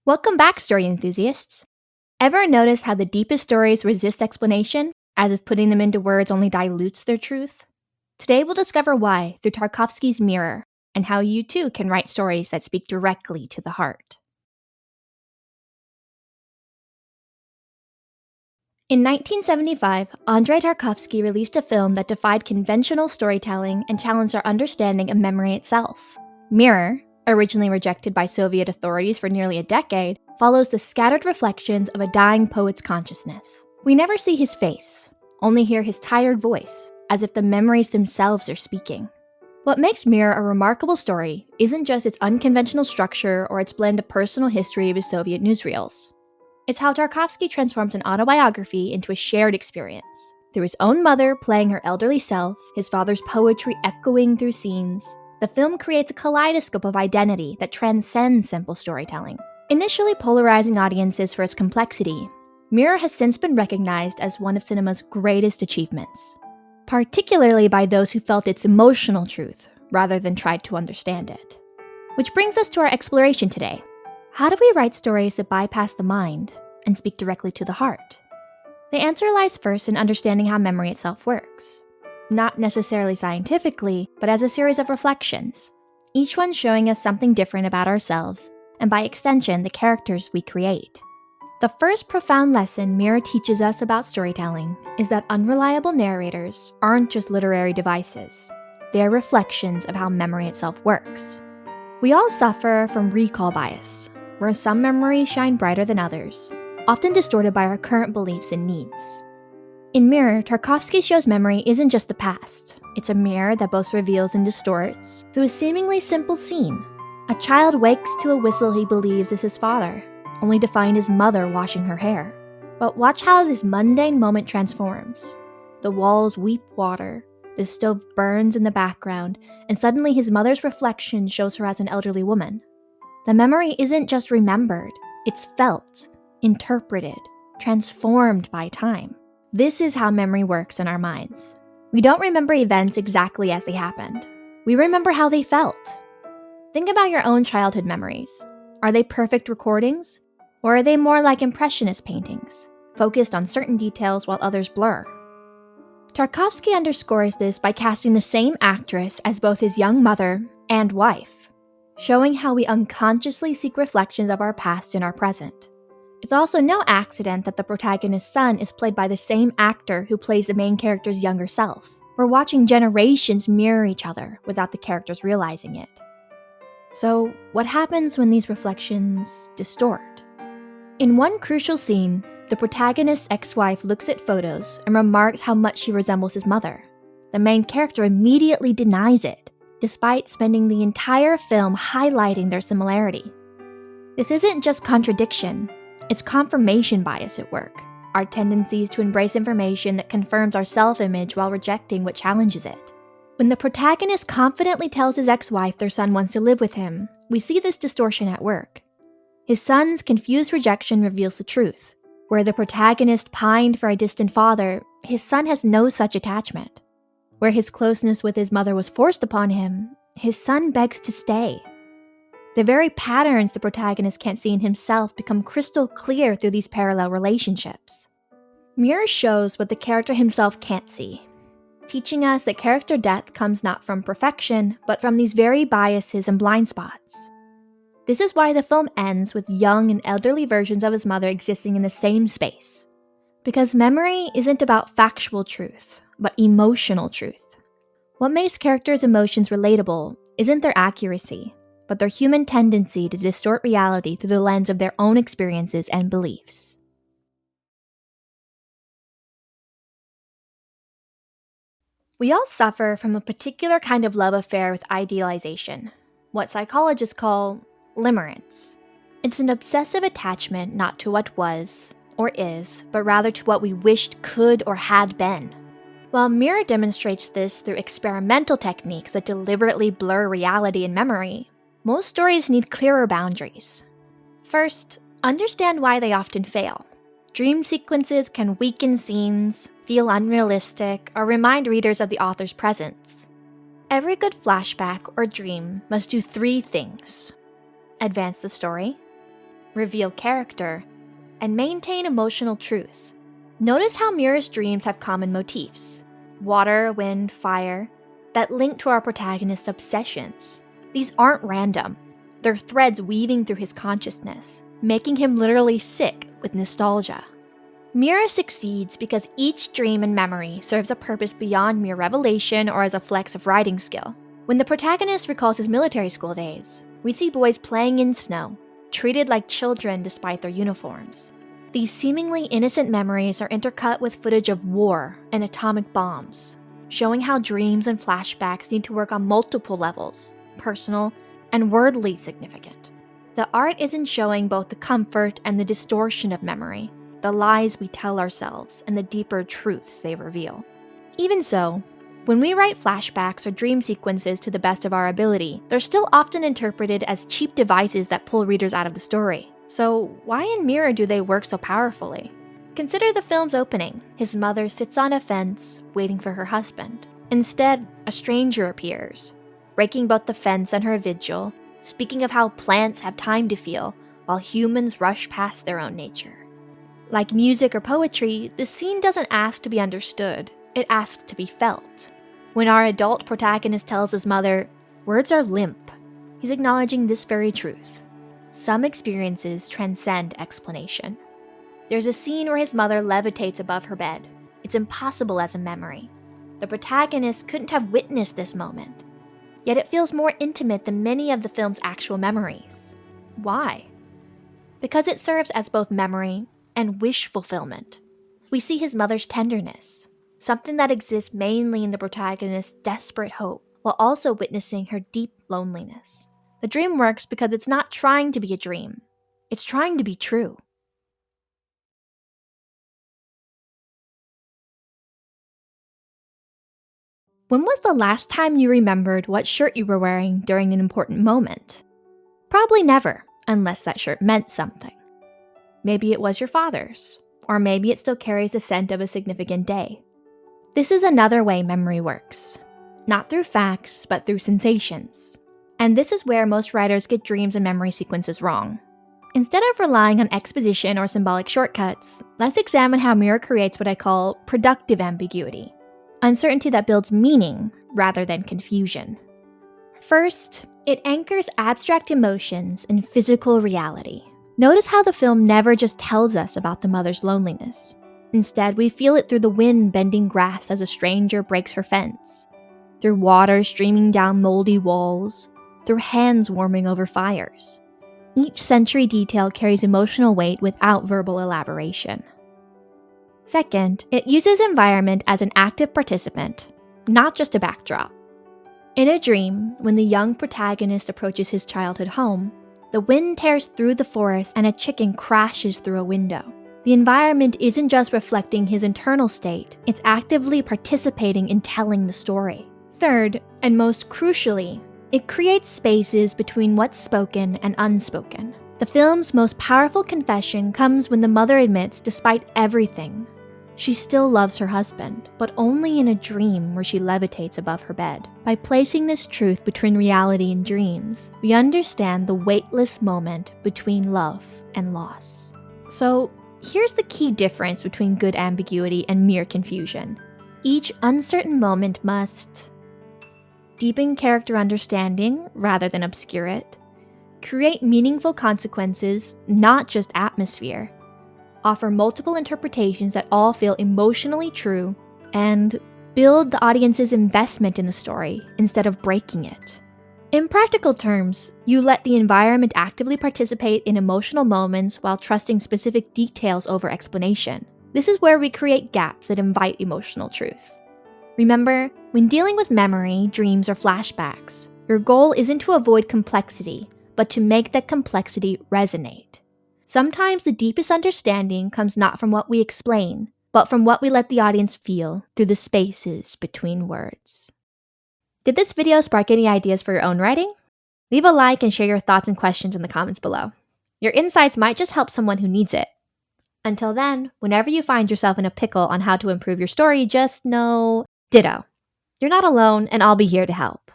Welcome back, story enthusiasts. Ever notice how the deepest stories resist explanation, as if putting them into words only dilutes their truth? Today we'll discover why through Tarkovsky's Mirror, and how you too can write stories that speak directly to the heart. In 1975, Andrei Tarkovsky released a film that defied conventional storytelling and challenged our understanding of memory itself. Mirror, originally rejected by Soviet authorities for nearly a decade, follows the scattered reflections of a dying poet's consciousness. We never see his face, only hear his tired voice, as if the memories themselves are speaking. What makes Mirror a remarkable story isn't just its unconventional structure or its blend of personal history with Soviet newsreels. It's how Tarkovsky transforms an autobiography into a shared experience. Through his own mother playing her elderly self, his father's poetry echoing through scenes, the film creates a kaleidoscope of identity that transcends simple storytelling. Initially polarizing audiences for its complexity, Mirror has since been recognized as one of cinema's greatest achievements, particularly by those who felt its emotional truth rather than tried to understand it. Which brings us to our exploration today. How do we write stories that bypass the mind and speak directly to the heart? The answer lies first in understanding how memory itself works. Not necessarily scientifically, but as a series of reflections, each one showing us something different about ourselves, and by extension, the characters we create. The first profound lesson Mirror teaches us about storytelling is that unreliable narrators aren't just literary devices. They are reflections of how memory itself works. We all suffer from recall bias, where some memories shine brighter than others, often distorted by our current beliefs and needs. In Mirror, Tarkovsky shows memory isn't just the past. It's a mirror that both reveals and distorts through a seemingly simple scene. A child wakes to a whistle he believes is his father, only to find his mother washing her hair. But watch how this mundane moment transforms. The walls weep water, the stove burns in the background, and suddenly his mother's reflection shows her as an elderly woman. The memory isn't just remembered, it's felt, interpreted, transformed by time. This is how memory works in our minds. We don't remember events exactly as they happened. We remember how they felt. Think about your own childhood memories. Are they perfect recordings? Or are they more like impressionist paintings, focused on certain details while others blur? Tarkovsky underscores this by casting the same actress as both his young mother and wife, showing how we unconsciously seek reflections of our past in our present. It's also no accident that the protagonist's son is played by the same actor who plays the main character's younger self. We're watching generations mirror each other without the characters realizing it. So, what happens when these reflections distort? In one crucial scene, the protagonist's ex-wife looks at photos and remarks how much she resembles his mother. The main character immediately denies it, despite spending the entire film highlighting their similarity. This isn't just contradiction, it's confirmation bias at work, our tendencies to embrace information that confirms our self-image while rejecting what challenges it. When the protagonist confidently tells his ex-wife their son wants to live with him, we see this distortion at work. His son's confused rejection reveals the truth. Where the protagonist pined for a distant father, his son has no such attachment. Where his closeness with his mother was forced upon him, his son begs to stay. The very patterns the protagonist can't see in himself become crystal clear through these parallel relationships. Mirror shows what the character himself can't see, teaching us that character death comes not from perfection, but from these very biases and blind spots. This is why the film ends with young and elderly versions of his mother existing in the same space. Because memory isn't about factual truth, but emotional truth. What makes characters' emotions relatable isn't their accuracy, but their human tendency to distort reality through the lens of their own experiences and beliefs. We all suffer from a particular kind of love affair with idealization, what psychologists call limerence. It's an obsessive attachment not to what was or is, but rather to what we wished could or had been. While Mirror demonstrates this through experimental techniques that deliberately blur reality and memory, most stories need clearer boundaries. First, understand why they often fail. Dream sequences can weaken scenes, feel unrealistic, or remind readers of the author's presence. Every good flashback or dream must do three things: advance the story, reveal character, and maintain emotional truth. Notice how Mirror's dreams have common motifs: water, wind, fire, that link to our protagonist's obsessions. These aren't random. They're threads weaving through his consciousness, making him literally sick with nostalgia. Mirror succeeds because each dream and memory serves a purpose beyond mere revelation or as a flex of writing skill. When the protagonist recalls his military school days, we see boys playing in snow, treated like children despite their uniforms. These seemingly innocent memories are intercut with footage of war and atomic bombs, showing how dreams and flashbacks need to work on multiple levels, personal and wordly significant. The art isn't showing both the comfort and the distortion of memory, the lies we tell ourselves and the deeper truths they reveal. Even so, when we write flashbacks or dream sequences to the best of our ability, they're still often interpreted as cheap devices that pull readers out of the story. So why in Mirror do they work so powerfully? Consider the film's opening. His mother sits on a fence, waiting for her husband. Instead, a stranger appears, breaking both the fence and her vigil, speaking of how plants have time to feel, while humans rush past their own nature. Like music or poetry, the scene doesn't ask to be understood, it asks to be felt. When our adult protagonist tells his mother, "Words are limp," he's acknowledging this very truth. Some experiences transcend explanation. There's a scene where his mother levitates above her bed. It's impossible as a memory. The protagonist couldn't have witnessed this moment. Yet it feels more intimate than many of the film's actual memories. Why? Because it serves as both memory and wish fulfillment. We see his mother's tenderness, something that exists mainly in the protagonist's desperate hope, while also witnessing her deep loneliness. The dream works because it's not trying to be a dream. It's trying to be true. When was the last time you remembered what shirt you were wearing during an important moment? Probably never, unless that shirt meant something. Maybe it was your father's, or maybe it still carries the scent of a significant day. This is another way memory works. Not through facts, but through sensations. And this is where most writers get dreams and memory sequences wrong. Instead of relying on exposition or symbolic shortcuts, let's examine how Mirror creates what I call productive ambiguity. Uncertainty that builds meaning rather than confusion. First, it anchors abstract emotions in physical reality. Notice how the film never just tells us about the mother's loneliness. Instead, we feel it through the wind bending grass as a stranger breaks her fence, through water streaming down moldy walls, through hands warming over fires. Each sensory detail carries emotional weight without verbal elaboration. Second, it uses environment as an active participant, not just a backdrop. In a dream, when the young protagonist approaches his childhood home, the wind tears through the forest and a chicken crashes through a window. The environment isn't just reflecting his internal state, it's actively participating in telling the story. Third, and most crucially, it creates spaces between what's spoken and unspoken. The film's most powerful confession comes when the mother admits, despite everything, she still loves her husband, but only in a dream where she levitates above her bed. By placing this truth between reality and dreams, we understand the weightless moment between love and loss. So, here's the key difference between good ambiguity and mere confusion. Each uncertain moment must deepen character understanding rather than obscure it, create meaningful consequences, not just atmosphere, offer multiple interpretations that all feel emotionally true, and build the audience's investment in the story instead of breaking it. In practical terms, you let the environment actively participate in emotional moments while trusting specific details over explanation. This is where we create gaps that invite emotional truth. Remember, when dealing with memory, dreams, or flashbacks, your goal isn't to avoid complexity, but to make that complexity resonate. Sometimes the deepest understanding comes not from what we explain, but from what we let the audience feel through the spaces between words. Did this video spark any ideas for your own writing? Leave a like and share your thoughts and questions in the comments below. Your insights might just help someone who needs it. Until then, whenever you find yourself in a pickle on how to improve your story, just know, ditto. You're not alone, and I'll be here to help.